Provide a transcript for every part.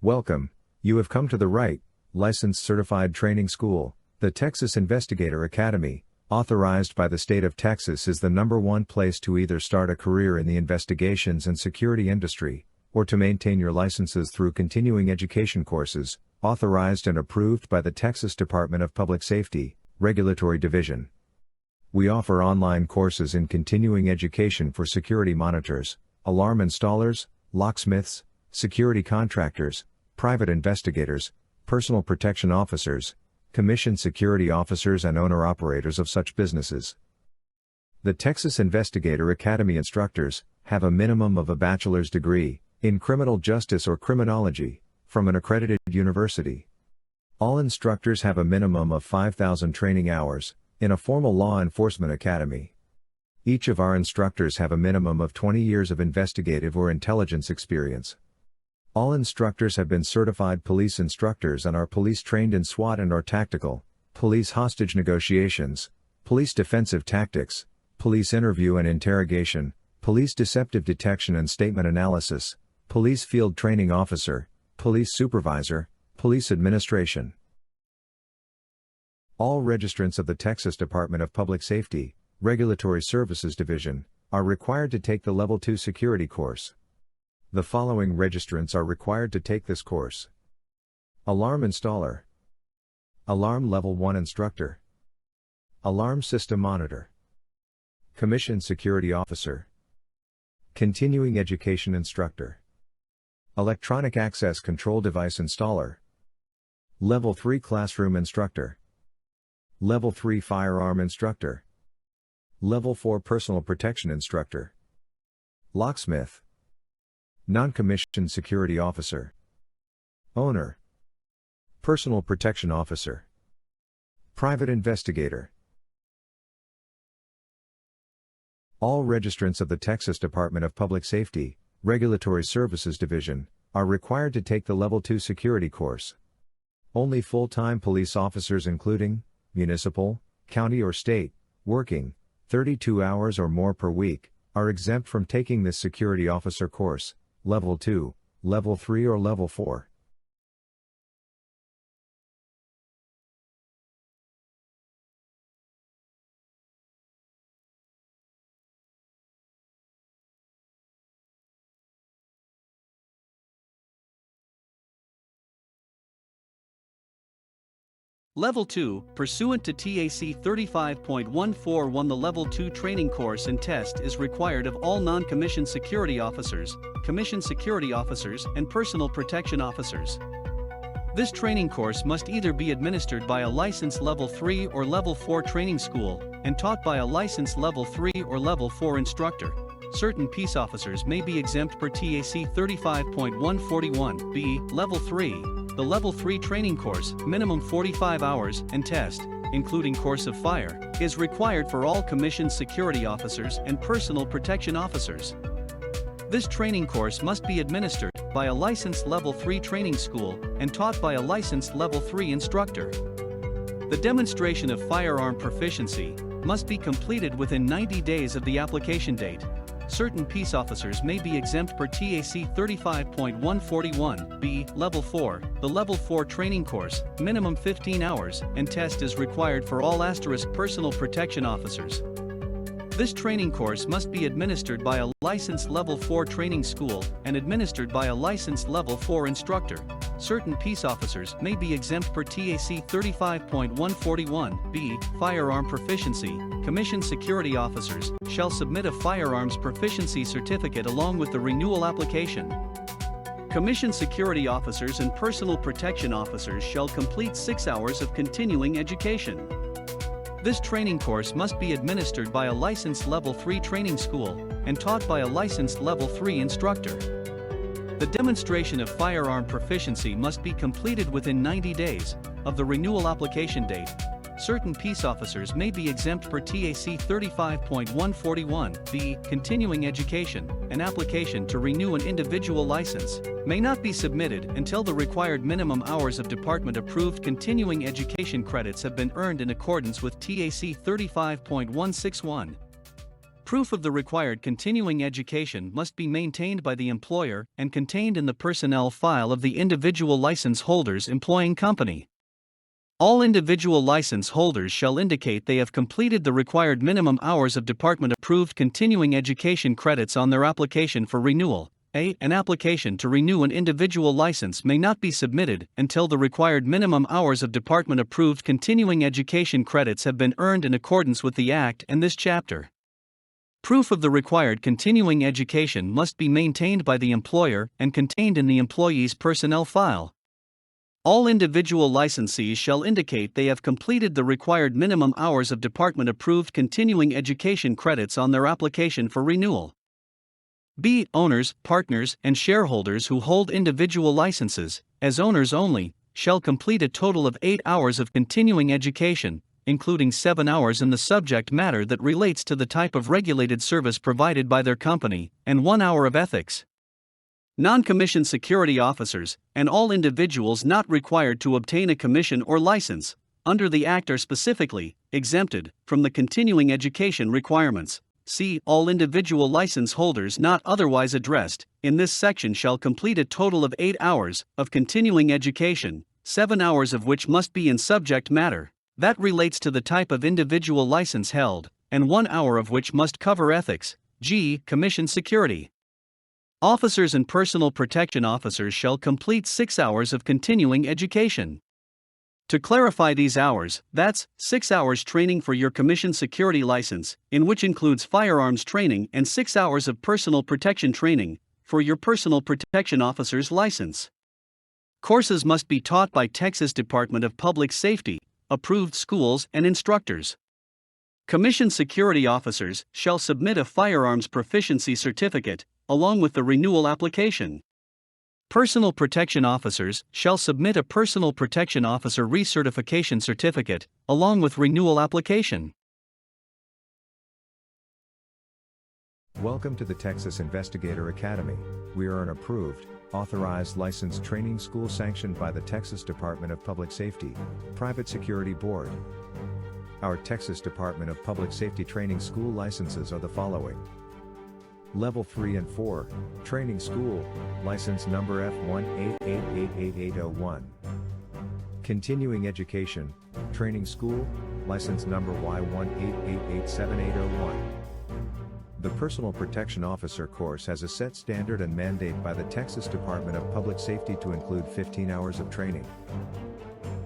Welcome, you have come to the right, licensed certified training school. The Texas Investigator Academy, authorized by the state of Texas, is the #1 place to either start a career in the investigations and security industry, or to maintain your licenses through continuing education courses, authorized and approved by the Texas Department of Public Safety, Regulatory Division. We offer online courses in continuing education for security monitors, alarm installers, locksmiths, security contractors, private investigators, personal protection officers, commissioned security officers and owner-operators of such businesses. The Texas Investigator Academy instructors have a minimum of a bachelor's degree in criminal justice or criminology from an accredited university. All instructors have a minimum of 5,000 training hours in a formal law enforcement academy. Each of our instructors have a minimum of 20 years of investigative or intelligence experience. All instructors have been certified police instructors and are police trained in SWAT and/or tactical, police hostage negotiations, police defensive tactics, police interview and interrogation, police deceptive detection and statement analysis, police field training officer, police supervisor, police administration. All registrants of the Texas Department of Public Safety, Regulatory Services Division, are required to take the Level 2 security course. The following registrants are required to take this course: Alarm Installer, Alarm Level 1 Instructor, Alarm System Monitor, Commissioned Security Officer, Continuing Education Instructor, Electronic Access Control Device Installer, Level 3 Classroom Instructor, Level 3 Firearm Instructor, Level 4 Personal Protection Instructor, Locksmith, Non-Commissioned Security Officer, Owner, Personal Protection Officer, Private Investigator. All registrants of the Texas Department of Public Safety, Regulatory Services Division, are required to take the Level 2 security course. Only full-time police officers including municipal, county or state, working 32 hours or more per week, are exempt from taking this security officer course, Level 2, Level 3 or Level 4. Level 2, pursuant to TAC 35.141, the Level 2 training course and test is required of all non-commissioned security officers, commissioned security officers and personal protection officers. This training course must either be administered by a licensed Level 3 or Level 4 training school, and taught by a licensed Level 3 or Level 4 instructor. Certain peace officers may be exempt per TAC 35.141(b). Level 3. The Level 3 training course, minimum 45 hours, and test, including course of fire, is required for all commissioned security officers and personal protection officers. This training course must be administered by a licensed Level 3 training school and taught by a licensed Level 3 instructor. The demonstration of firearm proficiency must be completed within 90 days of the application date. Certain peace officers may be exempt per TAC 35.141(b). Level 4. The Level 4 training course, minimum 15 hours, and test is required for all * personal protection officers. This training course must be administered by a licensed Level 4 training school and administered by a licensed Level 4 instructor. Certain peace officers may be exempt per TAC 35.141(b). Firearm proficiency. Commissioned security officers shall submit a firearms proficiency certificate along with the renewal application. Commissioned security officers and personal protection officers shall complete 6 hours of continuing education. This training course must be administered by a licensed Level 3 training school and taught by a licensed Level 3 instructor. The demonstration of firearm proficiency must be completed within 90 days of the renewal application date. Certain peace officers may be exempt per TAC 35.141(b). Continuing education. An application to renew an individual license may not be submitted until the required minimum hours of department-approved continuing education credits have been earned in accordance with TAC 35.161. Proof of the required continuing education must be maintained by the employer and contained in the personnel file of the individual license holder's employing company. All individual license holders shall indicate they have completed the required minimum hours of department-approved continuing education credits on their application for renewal. An application to renew an individual license may not be submitted until the required minimum hours of department-approved continuing education credits have been earned in accordance with the Act and this chapter. Proof of the required continuing education must be maintained by the employer and contained in the employee's personnel file. All individual licensees shall indicate they have completed the required minimum hours of department-approved continuing education credits on their application for renewal. B. Owners, partners, and shareholders who hold individual licenses, as owners only, shall complete a total of 8 hours of continuing education, including 7 hours in the subject matter that relates to the type of regulated service provided by their company, and 1 hour of ethics. Non-commissioned security officers, and all individuals not required to obtain a commission or license, under the Act are specifically exempted from the continuing education requirements. C. All individual license holders not otherwise addressed in this section shall complete a total of 8 hours of continuing education, 7 hours of which must be in subject matter that relates to the type of individual license held, and 1 hour of which must cover ethics. G. Commissioned security officers and personal protection officers shall complete 6 hours of continuing education. To clarify these hours, that's 6 hours training for your commissioned security license, in which includes firearms training, and 6 hours of personal protection training for your personal protection officer's license. Courses must be taught by Texas Department of Public Safety approved schools and instructors. Commissioned security officers shall submit a firearms proficiency certificate along with the renewal application. Personal protection officers shall submit a personal protection officer recertification certificate along with renewal application. Welcome to the Texas Investigator Academy. We are an approved, authorized licensed training school sanctioned by the Texas Department of Public Safety, Private Security Board. Our Texas Department of Public Safety training school licenses are the following. Level 3 and 4, Training School, License Number F188888801. Continuing Education, Training School, License Number Y188887801. The Personal Protection Officer course has a set standard and mandate by the Texas Department of Public Safety to include 15 hours of training.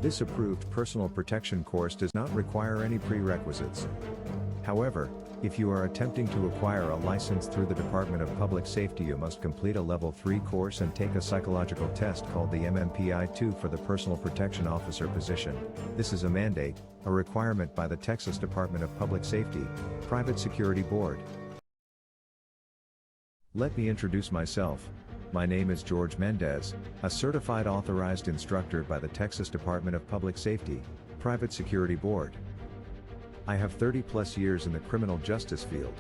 This approved personal protection course does not require any prerequisites. However, if you are attempting to acquire a license through the Department of Public Safety, you must complete a Level 3 course and take a psychological test called the MMPI-2 for the Personal Protection Officer position. This is a mandate, a requirement by the Texas Department of Public Safety, Private Security Board. Let me introduce myself. My name is George Mendez, a certified authorized instructor by the Texas Department of Public Safety, Private Security Board. I have 30+ years in the criminal justice field.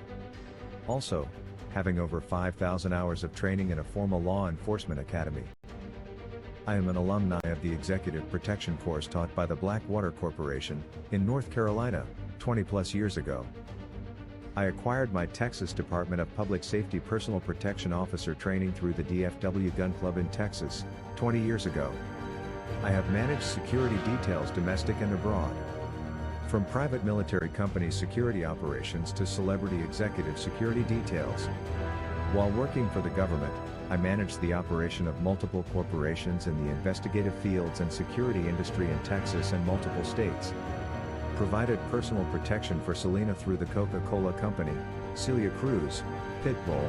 Also, having over 5,000 hours of training in a formal law enforcement academy. I am an alumni of the Executive Protection course taught by the Blackwater Corporation, in North Carolina, 20+ years ago. I acquired my Texas Department of Public Safety Personal Protection Officer training through the DFW Gun Club in Texas, 20 years ago. I have managed security details domestic and abroad. From private military companies' security operations to celebrity executive security details. While working for the government, I managed the operation of multiple corporations in the investigative fields and security industry in Texas and multiple states. Provided personal protection for Selena through the Coca-Cola Company, Celia Cruz, Pitbull,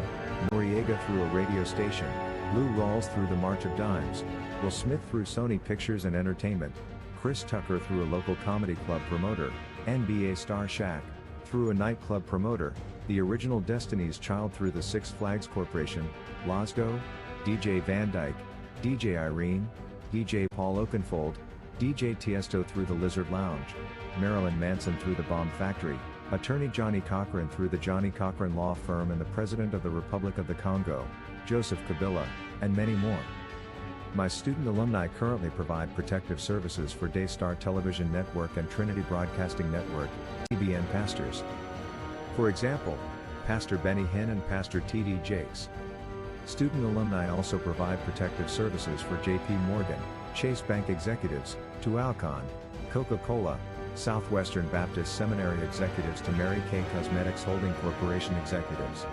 Noriega through a radio station, Lou Rawls through the March of Dimes, Will Smith through Sony Pictures and Entertainment, Chris Tucker through a local comedy club promoter, NBA star Shaq through a nightclub promoter, the original Destiny's Child through the Six Flags Corporation, Losgo, DJ Van Dyke, DJ Irene, DJ Paul Oakenfold, DJ Tiesto through the Lizard Lounge, Marilyn Manson through the Bomb Factory, Attorney Johnny Cochran through the Johnny Cochran Law Firm and the President of the Republic of the Congo, Joseph Kabila, and many more. My student alumni currently provide protective services for Daystar Television Network and Trinity Broadcasting Network, TBN pastors. For example, Pastor Benny Hinn and Pastor T.D. Jakes. Student alumni also provide protective services for J.P. Morgan, Chase Bank executives, to Alcon, Coca-Cola, Southwestern Baptist Seminary executives to Mary Kay Cosmetics Holding Corporation executives.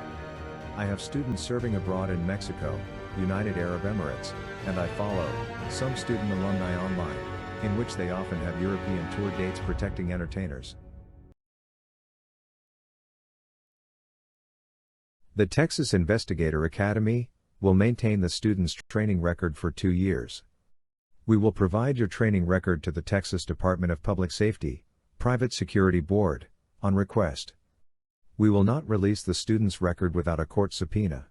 I have students serving abroad in Mexico, United Arab Emirates, and I follow some student alumni online, in which they often have European tour dates protecting entertainers. The Texas Investigator Academy will maintain the student's training record for 2 years. We will provide your training record to the Texas Department of Public Safety, Private Security Board, on request. We will not release the student's record without a court subpoena.